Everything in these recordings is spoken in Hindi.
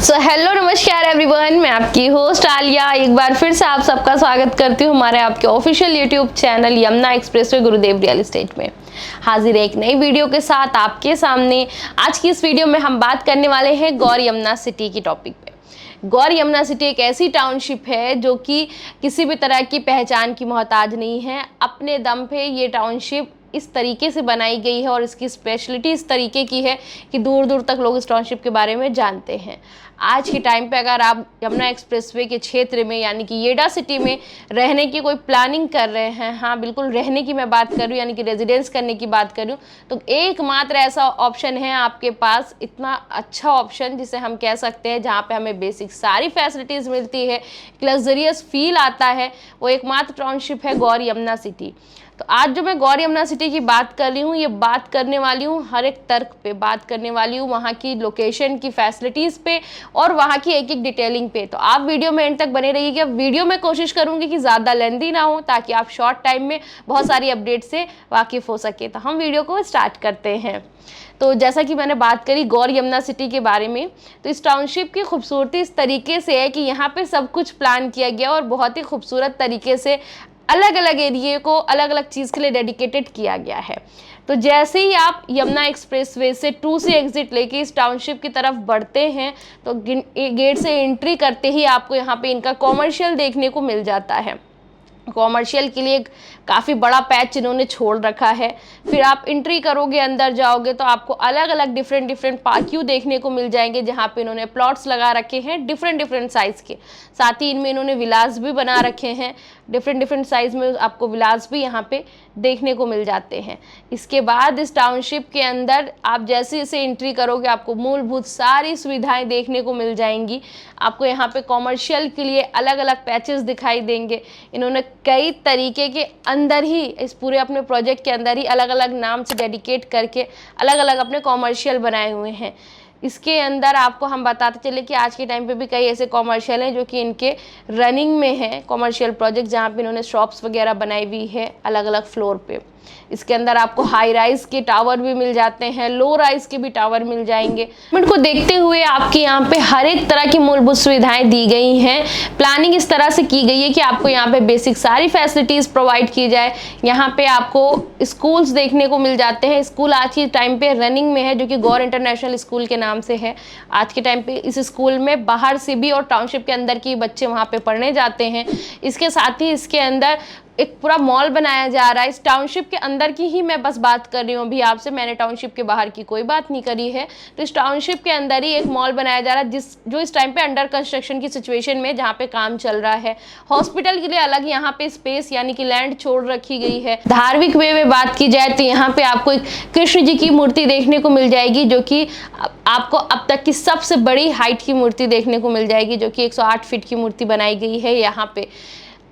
सो हेलो नमस्कार एवरीवन, मैं आपकी होस्ट आलिया एक बार फिर से आप सबका स्वागत करती हूँ हमारे आपके official YouTube channel Yamuna expressway गुरुदेव रियल एस्टेट में। हाजिर है एक नई वीडियो के साथ आपके सामने। आज की इस वीडियो में हम बात करने वाले हैं गौर यमुना सिटी की टॉपिक पे। गौर यमुना सिटी एक ऐसी टाउनशिप है जो कि किसी भी तरह की पहचान की मोहताज नहीं है। अपने दम पे ये टाउनशिप इस तरीके से बनाई गई है और इसकी स्पेशलिटी इस तरीके की है कि दूर दूर तक लोग इस टाउनशिप के बारे में जानते हैं। आज के टाइम पे अगर आप यमुना एक्सप्रेसवे के क्षेत्र में यानी कि येडा सिटी में रहने की कोई प्लानिंग कर रहे हैं, हाँ बिल्कुल रहने की मैं बात कर रही हूँ, यानी कि रेजिडेंस करने की बात कर रही हूँ, तो एकमात्र ऐसा ऑप्शन है आपके पास, इतना अच्छा ऑप्शन जिसे हम कह सकते हैं जहाँ पे हमें बेसिक सारी फैसिलिटीज़ मिलती है, लग्जरियस फील आता है, वो एकमात्र टाउनशिप है गौर यमुना सिटी। तो आज जो मैं गौर यमुना सिटी की बात कर रही हूँ, ये बात करने वाली हूँ हर एक तर्क पे, बात करने वाली हूँ वहाँ की लोकेशन की फैसिलिटीज़ पे और वहाँ की एक एक डिटेलिंग पे। तो आप वीडियो में एंड तक बने रहिएगा। वीडियो में कोशिश करूँगी कि ज़्यादा लेंथी ना हो ताकि आप शॉर्ट टाइम में बहुत सारी अपडेट से वाकिफ़ हो सके। तो हम वीडियो को स्टार्ट करते हैं। तो जैसा कि मैंने बात करी गौर यमुना सिटी के बारे में, तो इस टाउनशिप की खूबसूरती इस तरीके से है कि यहाँ पे सब कुछ प्लान किया गया और बहुत ही खूबसूरत तरीके से अलग अलग एरिए को अलग अलग चीज़ के लिए डेडिकेटेड किया गया है। तो जैसे ही आप यमुना एक्सप्रेसवे से 2 से एग्जिट लेके इस टाउनशिप की तरफ बढ़ते हैं तो गेट से एंट्री करते ही आपको यहाँ पे इनका कॉमर्शियल देखने को मिल जाता है। कॉमर्शियल के लिए काफ़ी बड़ा पैच इन्होंने छोड़ रखा है। फिर आप एंट्री करोगे, अंदर जाओगे तो आपको अलग अलग डिफरेंट पार्क्यू देखने को मिल जाएंगे जहाँ पे इन्होंने प्लॉट्स लगा रखे हैं डिफरेंट साइज़ के। साथ ही इनमें इन्होंने विलास भी बना रखे हैं, डिफरेंट साइज़ में आपको विलास भी यहाँ पे देखने को मिल जाते हैं। इसके बाद इस टाउनशिप के अंदर आप जैसे जैसे एंट्री करोगे आपको मूलभूत सारी सुविधाएं देखने को मिल जाएंगी। आपको यहाँ पे कॉमर्शियल के लिए अलग अलग पैचेस दिखाई देंगे। इन्होंने कई तरीके के अंदर ही इस पूरे अपने प्रोजेक्ट के अंदर ही अलग अलग नाम से डेडिकेट करके अलग अलग अपने कॉमर्शियल बनाए हुए हैं। इसके अंदर आपको हम बताते चले कि आज के टाइम पे भी कई ऐसे कॉमर्शियल हैं जो कि इनके रनिंग में हैं, कॉमर्शियल प्रोजेक्ट जहाँ पे इन्होंने शॉप्स वगैरह बनाई हुई है अलग अलग फ्लोर पे। इसके अंदर आपको हाई राइज के टावर भी मिल जाते हैं, लो राइज के भी टावर मिल जाएंगे। इनको देखते हुए आपके यहाँ पे हर एक तरह की मूलभूत सुविधाएं दी गई हैं। प्लानिंग इस तरह से की गई है कि आपको यहाँ पे बेसिक सारी फैसिलिटीज़ प्रोवाइड की जाए। यहाँ पे आपको स्कूल्स देखने को मिल जाते हैं। स्कूल आज के टाइम पे रनिंग में है जो कि गौर इंटरनेशनल स्कूल के नाम से है। आज के टाइम पे इस स्कूल में बाहर से भी और टाउनशिप के अंदर के बच्चे वहाँ पे पढ़ने जाते हैं। इसके साथ ही इसके अंदर एक पूरा मॉल बनाया जा रहा है। इस टाउनशिप के अंदर की ही मैं बस बात कर रही हूँ अभी आपसे, मैंने टाउनशिप के बाहर की कोई बात नहीं करी है। तो इस टाउनशिप के अंदर ही एक मॉल बनाया जा रहा है जो इस टाइम पे अंडर कंस्ट्रक्शन की सिचुएशन में जहाँ पे काम चल रहा है। हॉस्पिटल के लिए अलग यहाँ पे स्पेस यानी कि लैंड छोड़ रखी गई है। धार्मिक वे में बात की जाए तो यहाँ पे आपको एक कृष्ण जी की मूर्ति देखने को मिल जाएगी जो कि आपको अब तक की सबसे बड़ी हाइट की मूर्ति देखने को मिल जाएगी, जो कि 108 फीट की मूर्ति बनाई गई है यहाँ पे।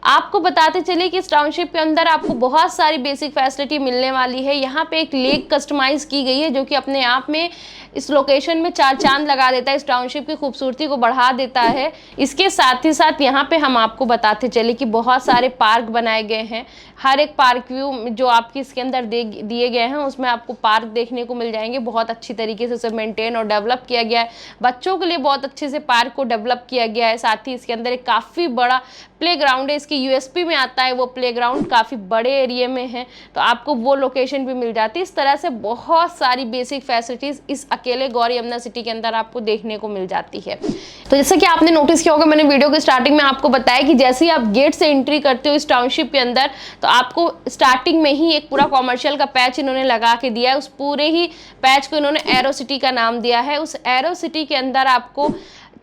आपको बताते चले कि इस टाउनशिप के अंदर आपको बहुत सारी बेसिक फैसिलिटी मिलने वाली है। यहाँ पे एक लेक कस्टमाइज की गई है जो कि अपने आप में इस लोकेशन में 4 चांद लगा देता है, इस टाउनशिप की खूबसूरती को बढ़ा देता है। इसके साथ ही साथ यहाँ पे हम आपको बताते चले कि बहुत सारे पार्क बनाए गए हैं। हर एक पार्क व्यू जो आपकी इसके अंदर दिए गए हैं उसमें आपको पार्क देखने को मिल जाएंगे। बहुत अच्छी तरीके से उसे मेंटेन और डेवलप किया गया है। बच्चों के लिए बहुत अच्छे से पार्क को डेवलप किया गया है। साथ ही इसके अंदर एक काफ़ी बड़ा प्ले ग्राउंड है। इसकी यूएसपी में आता है वो प्ले ग्राउंड काफ़ी बड़े एरिया में है, तो आपको वो लोकेशन भी मिल जाती है। इस तरह से बहुत सारी बेसिक फैसिलिटीज़ इस अकेले गौर यमुना सिटी के अंदर आपको देखने को मिल जाती है। तो जैसे कि आपने नोटिस किया होगा, मैंने वीडियो के स्टार्टिंग में आपको बताया कि जैसे ही आप गेट से एंट्री करते हो इस टाउनशिप के अंदर तो आपको स्टार्टिंग में ही एक पूरा कॉमर्शियल का पैच इन्होंने लगा के दिया है। उस पूरे ही पैच को इन्होंने एरो सिटी का नाम दिया है। उस एरो सिटी के अंदर आपको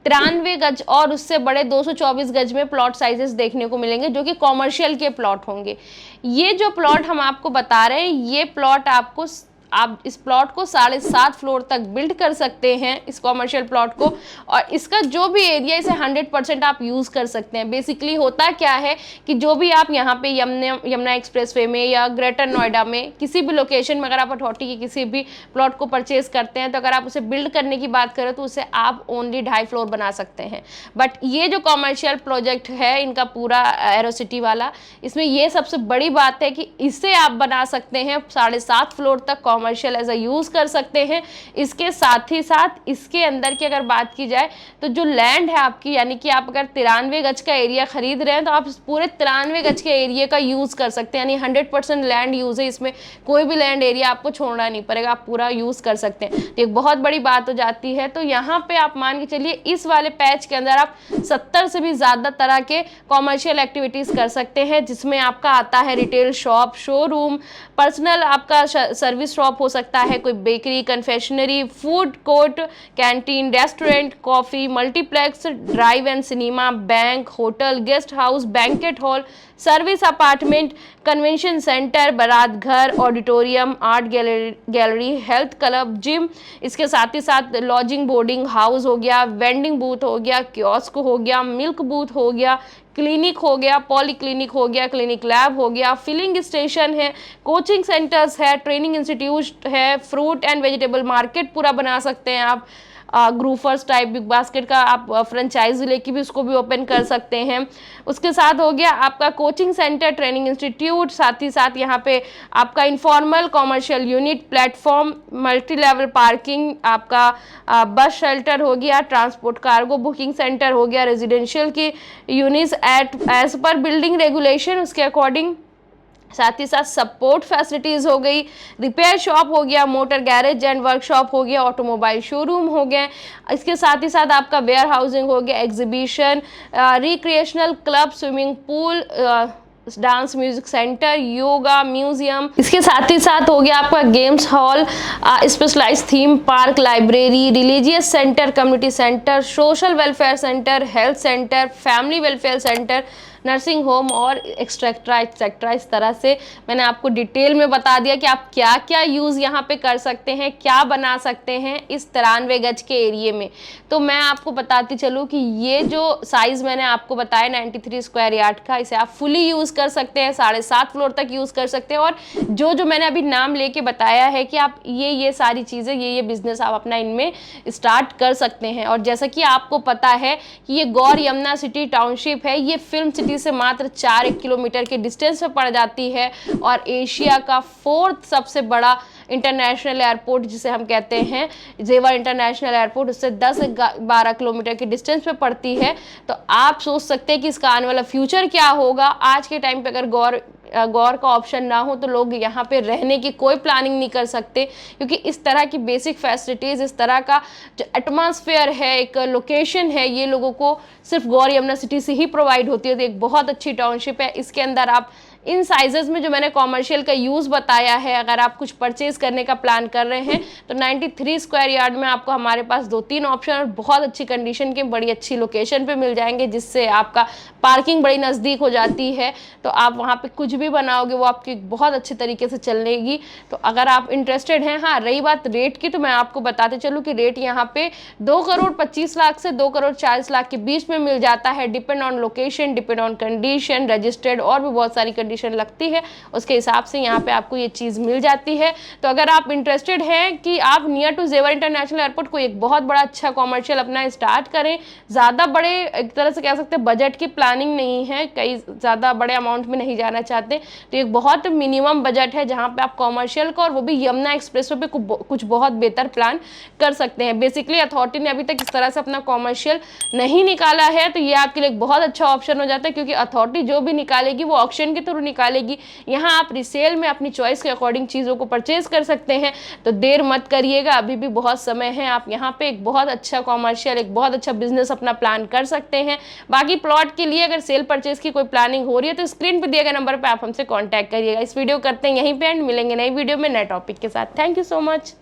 93 गज और उससे बड़े 224 गज में प्लॉट साइजेस देखने को मिलेंगे जो कि कॉमर्शियल के प्लॉट होंगे। ये जो प्लॉट हम आपको बता रहे हैं, ये प्लॉट आप इस प्लॉट को 7.5 फ्लोर तक बिल्ड कर सकते हैं, इस कॉमर्शियल प्लॉट को, और इसका जो भी एरिया इसे 100% आप यूज़ कर सकते हैं। बेसिकली होता क्या है कि जो भी आप यहाँ पे यमुना एक्सप्रेसवे में या ग्रेटर नोएडा में किसी भी लोकेशन में अगर आप अथॉरिटी के किसी भी प्लॉट को परचेज करते हैं तो अगर आप उसे बिल्ड करने की बात करें तो उसे आप ओनली 2.5 फ्लोर बना सकते हैं। बट ये जो कॉमर्शियल प्रोजेक्ट है इनका पूरा एरो सिटी वाला, इसमें ये सबसे बड़ी बात है कि इसे आप बना सकते हैं 7.5 फ्लोर तक कॉमर्शियल एज अ यूज़ कर सकते हैं। इसके साथ ही साथ इसके अंदर की अगर बात की जाए तो जो लैंड है आपकी, यानी कि आप अगर 93 गज का एरिया खरीद रहे हैं तो आप पूरे 93 गज के एरिया का यूज़ कर सकते हैं, यानी 100% लैंड यूज़ है, इसमें कोई भी लैंड एरिया आपको छोड़ना नहीं पड़ेगा, आप पूरा यूज़ कर सकते हैं। तो एक बहुत बड़ी बात हो जाती है। तो यहाँ पे आप मान के चलिए इस वाले पैच के अंदर आप 70 से भी ज़्यादा तरह के कॉमर्शियल एक्टिविटीज़ कर सकते हैं, जिसमें आपका आता है रिटेल शॉप, शोरूम, पर्सनल आपका सर्विस शॉप हो सकता है, कोई bakery, confectionery, food court, canteen, restaurant, coffee, multiplex, drive and cinema, bank, hotel, guest house, banquet hall, service apartment, convention centre, बारात घर, auditorium, art gallery, health club, gym. इसके साथ ही साथ लॉजिंग बोर्डिंग हाउस हो गया, वेंडिंग बूथ हो गया, कियोस्क हो गया, मिल्क बूथ हो गया, क्लिनिक हो गया, पॉली क्लिनिक हो गया, क्लिनिक लैब हो गया, फिलिंग स्टेशन है, कोचिंग सेंटर्स है, ट्रेनिंग इंस्टीट्यूट है, फ्रूट एंड वेजिटेबल मार्केट पूरा बना सकते हैं आप, ग्रूफर्स टाइप बिग बास्केट का आप फ्रेंचाइज लेके भी उसको भी ओपन कर सकते हैं। उसके साथ हो गया आपका कोचिंग सेंटर, ट्रेनिंग इंस्टीट्यूट, साथ ही साथ यहाँ पे आपका informal commercial unit, platform, multi level parking, आपका बस शेल्टर हो गया, ट्रांसपोर्ट कार्गो बुकिंग सेंटर हो गया, रेजिडेंशियल की units as per building regulation उसके अकॉर्डिंग, साथ ही साथ सपोर्ट फैसिलिटीज़ हो गई, रिपेयर शॉप हो गया, मोटर गैरेज एंड वर्कशॉप हो गया, ऑटोमोबाइल शोरूम हो गए। इसके साथ ही साथ आपका वेयर हाउसिंग हो गया, exhibition, recreational club, swimming pool, dance music centre, yoga, museum. इसके साथ ही साथ हो गया आपका games hall, specialise theme park, library, religious centre, community centre, social welfare centre, health centre, family welfare centre, nursing home और एक्सेट्रा एक्सेट्रा। इस तरह से मैंने आपको डिटेल में बता दिया कि आप क्या क्या यूज़ यहाँ पे कर सकते हैं, क्या बना सकते हैं इस 93 गज के एरिए में। तो मैं आपको बताती चलूँ कि ये जो साइज़ मैंने आपको बताया 93 स्क्वायर यार्ड का, इसे आप फुली यूज़ कर सकते हैं, 7.5 फ्लोर तक यूज़ कर सकते हैं। और जो मैंने अभी नाम लेके बताया है कि आप ये सारी चीज़ें, ये बिज़नेस आप अपना इनमें स्टार्ट कर सकते हैं। और जैसा कि आपको पता है कि ये गौर यमुना सिटी टाउनशिप है, ये फिल्म सिटी से मात्र 4 किलोमीटर के डिस्टेंस पे पड़ जाती है और एशिया का 4th सबसे बड़ा इंटरनेशनल एयरपोर्ट जिसे हम कहते हैं जेवर इंटरनेशनल एयरपोर्ट, उससे 10-12 किलोमीटर के डिस्टेंस पे पड़ती है। तो आप सोच सकते हैं कि इसका आने वाला फ्यूचर क्या होगा। आज के टाइम पे अगर गौर का ऑप्शन ना हो तो लोग यहाँ पे रहने की कोई प्लानिंग नहीं कर सकते, क्योंकि इस तरह की बेसिक फैसिलिटीज़, इस तरह का जो एटमॉस्फेयर है, एक लोकेशन है, ये लोगों को सिर्फ गौर यमुना सिटी से ही प्रोवाइड होती है। तो एक बहुत अच्छी टाउनशिप है। इसके अंदर आप इन साइजेस में जो मैंने कॉमर्शियल का यूज़ बताया है, अगर आप कुछ परचेज करने का प्लान कर रहे हैं तो 93 स्क्वायर यार्ड में आपको हमारे पास 2-3 ऑप्शन और बहुत अच्छी कंडीशन के, बड़ी अच्छी लोकेशन पे मिल जाएंगे, जिससे आपका पार्किंग बड़ी नज़दीक हो जाती है। तो आप वहाँ पे कुछ भी बनाओगे वो आपकी बहुत अच्छे तरीके से चलेगी। तो अगर आप इंटरेस्टेड हैं, हाँ रही बात रेट की, तो मैं आपको बताते चलूँ कि रेट यहाँ पे 2 करोड़ 25 लाख से 2 करोड़ 40 लाख के बीच में मिल जाता है। Depend on location, depend on condition, registered और भी बहुत सारी कंडीशन लगती है, उसके हिसाब से यहाँ पे आपको ये चीज़ मिल जाती है। तो अगर आप इंटरेस्टेड हैं कि आप नियर टू जेवर इंटरनेशनल एयरपोर्ट को एक बहुत बड़ा अच्छा कॉमर्शियल अपना स्टार्ट करें, ज़्यादा बड़े एक तरह से कह सकते हैं बजट की प्लानिंग नहीं है, कई ज़्यादा बड़े अमाउंट में नहीं जाना चाहते, तो एक बहुत मिनिमम बजट है जहाँ पे आप कॉमर्शियल को और वो भी यमुना एक्सप्रेसवे पे कुछ बहुत बेहतर प्लान कर सकते हैं। बेसिकली अथॉरिटी ने अभी तक इस तरह से अपना कॉमर्शियल नहीं निकाला है, तो ये आपके लिए एक बहुत अच्छा ऑप्शन हो जाता है, क्योंकि अथॉरिटी जो भी निकालेगी वो ऑक्शन के थ्रू निकालेगी। यहाँ आप रिसेल में अपनी चॉइस के अकॉर्डिंग चीज़ों को परचेज कर सकते हैं। तो देर मत करिएगा, अभी भी बहुत समय है, आप यहाँ पे एक बहुत अच्छा कॉमर्शियल, एक बहुत अच्छा बिजनेस अपना प्लान कर सकते हैं। बाकी प्लॉट के लिए अगर सेल परचेज की कोई प्लानिंग हो रही है तो स्क्रीन पर दिए गए नंबर पर आप हमसे कॉन्टैक्ट करिएगा। इस वीडियो करते हैं यहीं पे एंड मिलेंगे नई वीडियो में नए टॉपिक के साथ। Thank you so much.